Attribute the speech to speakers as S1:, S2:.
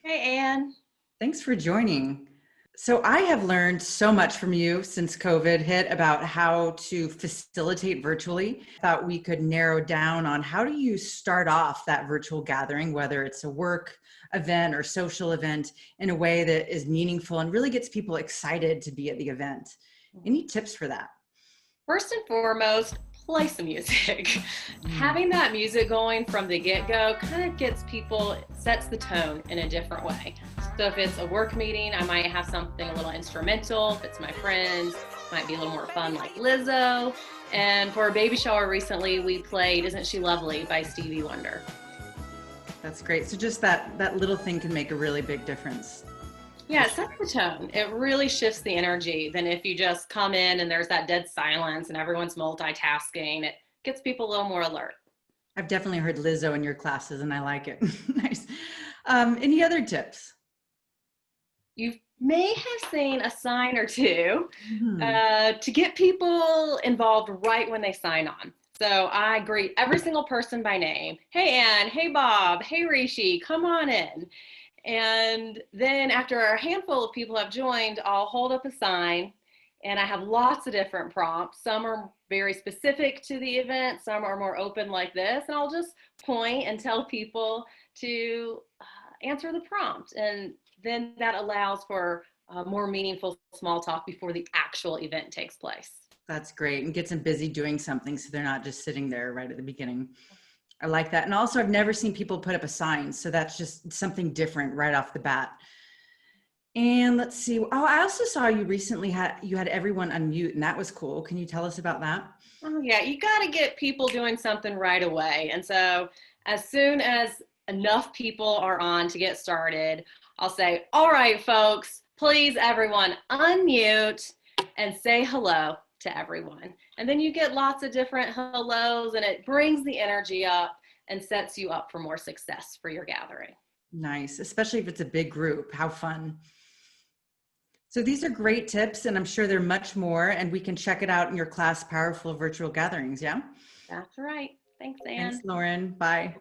S1: Hey, Anne.
S2: Thanks for joining. So, I have learned so much from you since COVID hit about how to facilitate virtually. Thought we could narrow down on how do you start off that virtual gathering, whether it's a work event or social event, in a way that is meaningful and really gets people excited to be at the event. Any tips for that?
S1: First and foremost, play some music.
S2: Mm,
S1: Having that music going from the get go kind of gets people, sets the tone in a different way. So if it's a work meeting, I might have something a little instrumental. If it's my friends, might be a little more fun like Lizzo. And for a baby shower recently, we played Isn't She Lovely by Stevie Wonder.
S2: that's great. So, just that little thing can make a really big difference for
S1: Yeah, it
S2: sure.
S1: sets the tone. It really shifts the energy than if you just come in and there's that dead silence and everyone's multitasking. It gets people a little more alert.
S2: I've definitely heard Lizzo in your classes, and I like it. Nice. Any other tips?
S1: You may have seen a sign or two
S2: Hmm.
S1: to get people involved right when they sign on. So I greet every single person by name. Hey, Ann. Hey, Bob. Hey, Rishi. Come on in. And then after a handful of people have joined, I'll hold up a sign and I have lots of different prompts. Some are very specific to the event, some are more open like this. And I'll just point and tell people to answer the prompt. And then that allows for more meaningful small talk before the actual event takes place.
S2: That's great. And gets them busy doing something so they're not just sitting there right at the beginning. I like that. And also, I've never seen people put up a sign. So that's just something different right off the bat. And let's see. Oh, I also saw you had everyone unmute, and that was cool. Can you tell us about that?
S1: Oh, yeah, you got to get people doing something right away. And so, as soon as enough people are on to get started, I'll say, all right, folks, please, everyone, unmute and say hello to everyone. And then you get lots of different hellos, and it brings the energy up and sets you up for more success for your gathering.
S2: Nice, especially if it's a big group. How fun. So these are great tips, and I'm sure there are much more, and we can check it out in your class, Powerful Virtual Gatherings. Yeah.
S1: That's right. Thanks,
S2: Thanks,
S1: Anne.
S2: Lauren. Bye.